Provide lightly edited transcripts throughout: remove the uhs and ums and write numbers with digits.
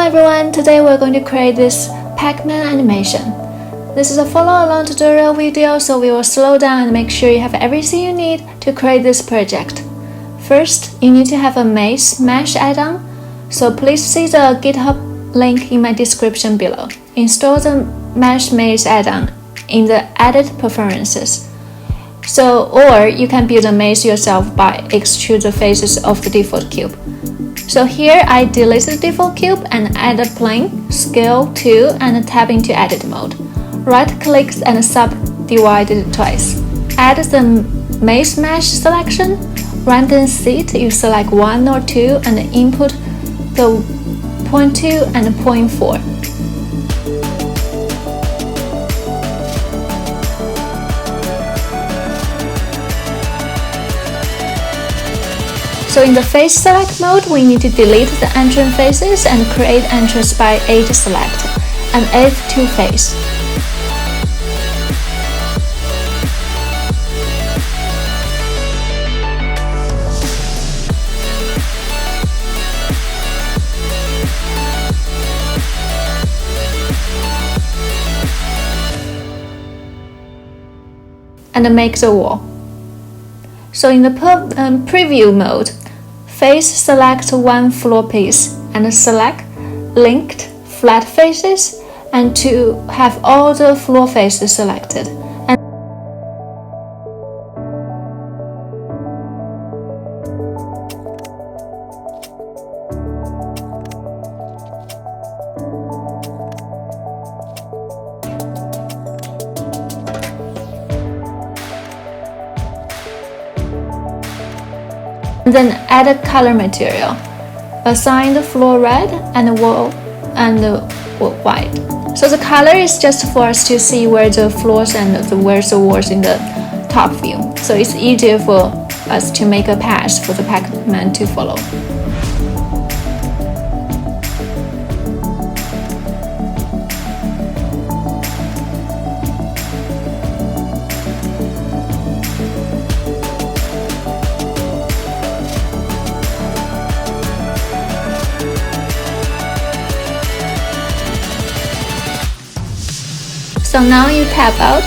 everyone, today we're going to create this Pac-Man animation. This is a follow-along tutorial video, so we will slow down and make sure you have everything you need to create this project. First, you need to have a Maze Mesh add-on, so please see the GitHub link in my description below. Install the Mesh Maze add-on in the Edit Preferences. Or you can build a maze yourself by extrude the faces of the default cube. So here I delete the default cube and add a plane, scale 2 and tab into edit mode. Right click and subdivide it twice. Add the maze mesh selection, random seed, you select 1 or 2 and input the 0.2 and 0.4. So in the face select mode, we need to delete the entrance faces and create entrance by edge select and edit to face. And make the wall. So in the preview mode, face select one floor piece and select linked flat faces and to have all the floor faces selected. And then add a color material. Assign the floor red and the wall white. So the color is just for us to see where the floors and where's the walls in the top view. So it's easier for us to make a path for the Pac-Man to follow. So now you tap out,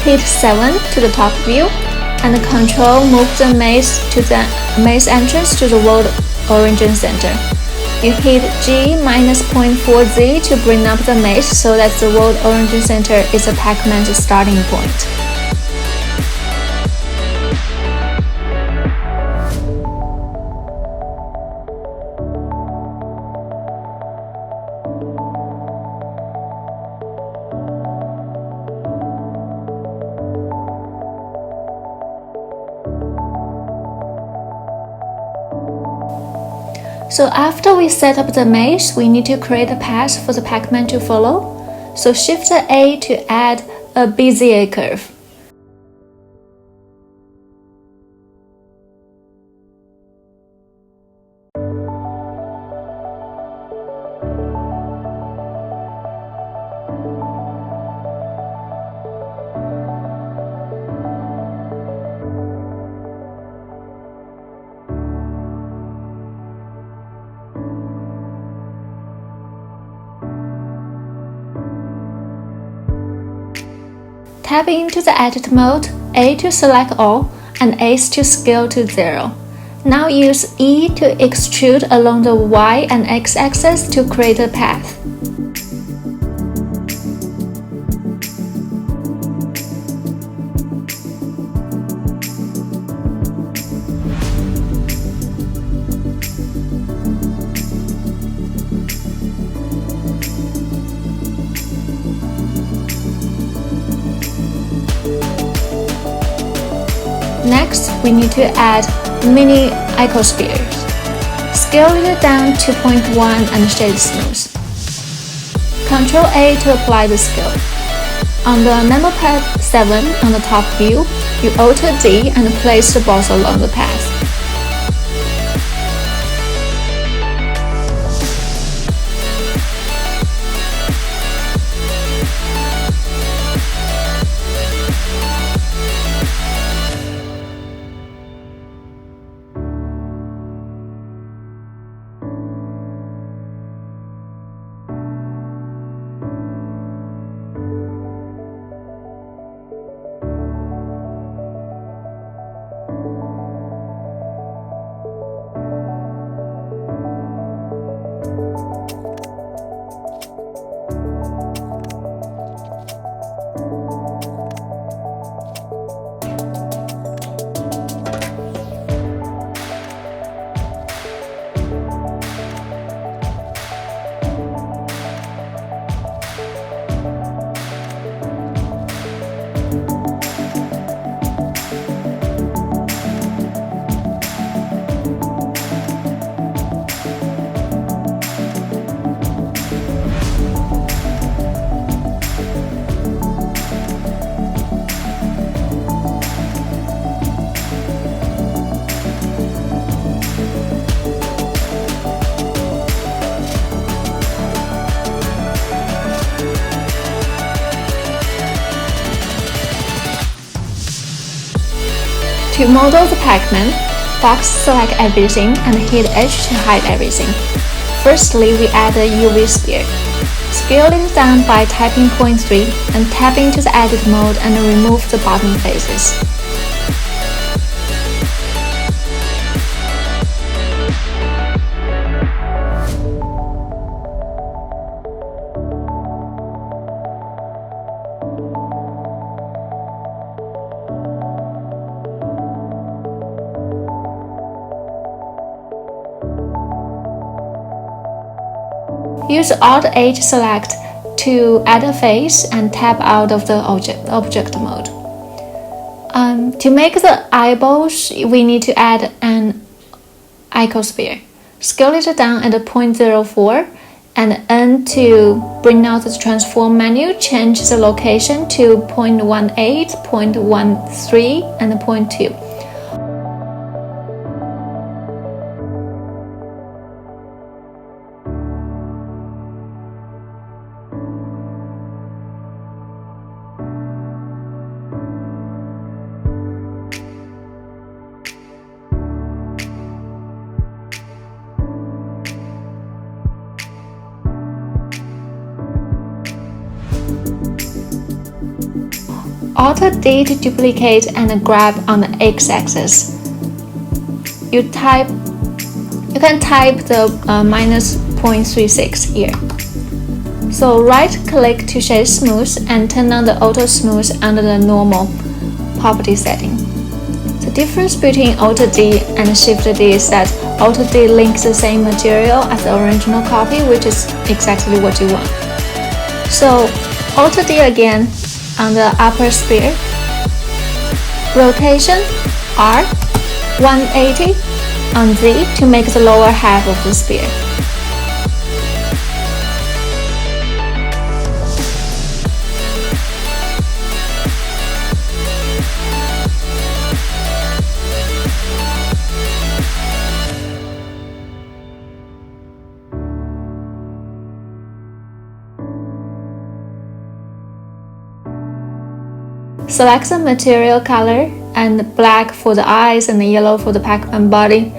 hit 7 to the top view, and Control move the maze to the maze entrance to the world origin center. You hit G minus 0.4Z to bring up the maze so that the world origin center is a Pac-Man's starting point. So after we set up the maze, we need to create a path for the Pac-Man to follow. So Shift A to add a Bezier curve. Tap into the edit mode, A to select all, and A to scale to 0. Now use E to extrude along the Y and X axis to create a path. Next, we need to add mini icospheres. Scale it down to 0.1 and shade smooth. Ctrl A to apply the scale. On the number pad 7 on the top view, you Alt D and place the balls along the path. To model the Pac-Man, box select everything and hit H to hide everything. Firstly, we add a UV sphere. Scale it down by typing 0.3 and tap into the edit mode and remove the bottom faces. Use Alt-H select to add a face and tap out of the object mode. To make the eyeballs, we need to add an icosphere. Scale it down at 0.04 and N to bring out the transform menu. Change the location to 0.18, 0.13, and 0.2. Alt-D to duplicate and grab on the x-axis. You can type the minus 0.36 here. So right-click to shade smooth and turn on the auto smooth under the normal property setting. The difference between Alt-D and Shift-D is that Alt-D links the same material as the original copy, which is exactly what you want. So Alt-D again on the upper sphere, rotation R, 180 on Z to make the lower half of the sphere. Select the material color and black for the eyes and yellow for the Pac-Man body.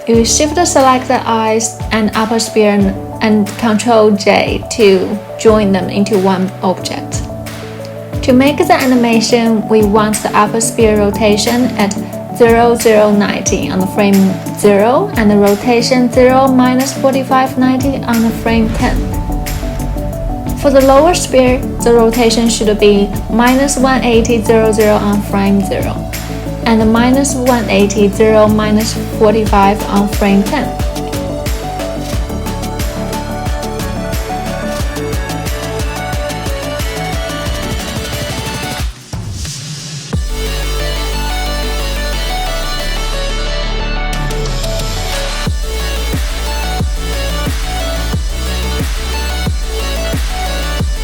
You shift select the eyes and upper sphere and Ctrl J to join them into one object. To make the animation, we want the upper sphere rotation at 0090 on the frame 0 and the rotation 0 minus 4590 on the frame 10. For the lower sphere, the rotation should be minus 180 on frame 0 and minus 180 minus 45 on frame 10.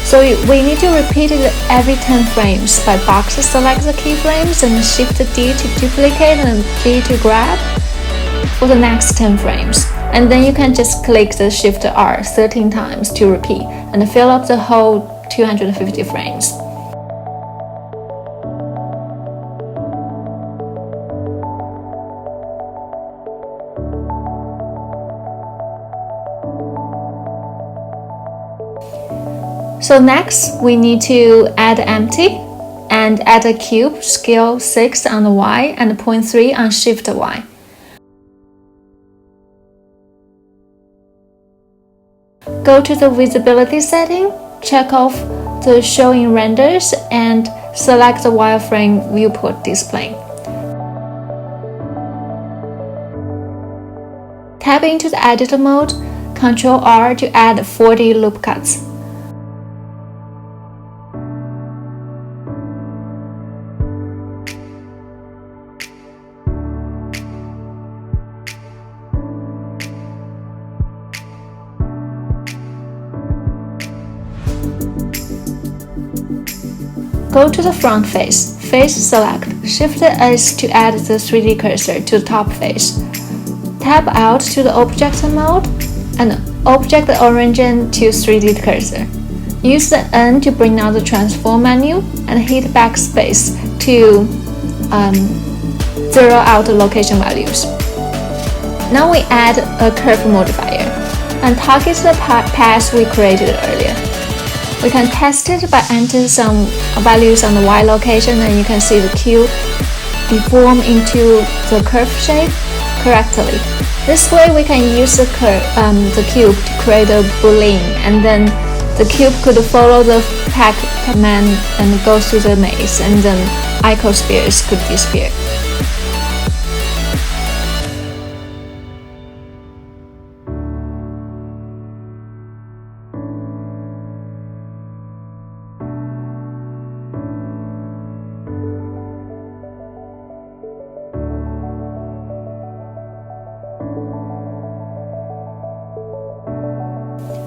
So we need to repeat it every 10 frames. By box select the keyframes and Shift D to duplicate and G to grab for the next 10 frames. And then you can just click the Shift R 13 times to repeat and fill up the whole 250 frames. So next, we need to add empty and add a cube, scale 6 on the Y and 0.3 on Shift Y. Go to the visibility setting, check off the showing renders and select the wireframe viewport display. Tap into the editor mode, Ctrl R to add 40 loop cuts. Go to the front face, face select, Shift S to add the 3D cursor to the top face. Tab out to the object mode and object origin to 3D cursor. Use the N to bring out the transform menu and hit backspace to zero out the location values. Now we add a curve modifier and target the path we created earlier. We can test it by entering some values on the Y location, and you can see the cube deform into the curve shape correctly. This way we can use the cube to create a boolean, and then the cube could follow the Pac-Man and go through the maze, and then icospheres could disappear.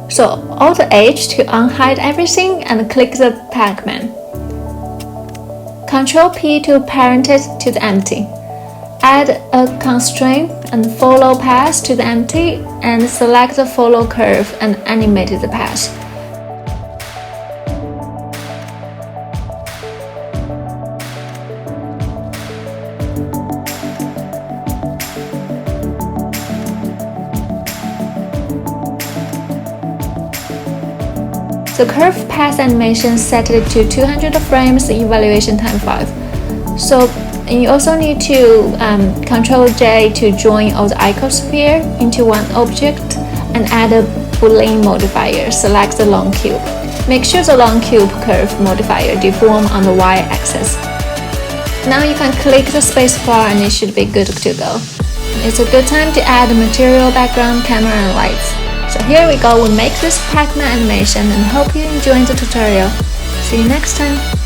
So Alt-H to unhide everything and click the Pac-Man. Ctrl-P to parent it to the empty. Add a constraint and follow path to the empty and select the follow curve and animate the path. The curve path animation set it to 200 frames, evaluation time 5. So you also need to Ctrl-J to join all the icosphere into one object and add a boolean modifier. Select the long cube. Make sure the long cube curve modifier deform on the Y-axis. Now you can click the spacebar and it should be good to go. It's a good time to add material, background, camera, and lights. So here we go, we make this Pac-Man animation and hope you enjoyed the tutorial. See you next time!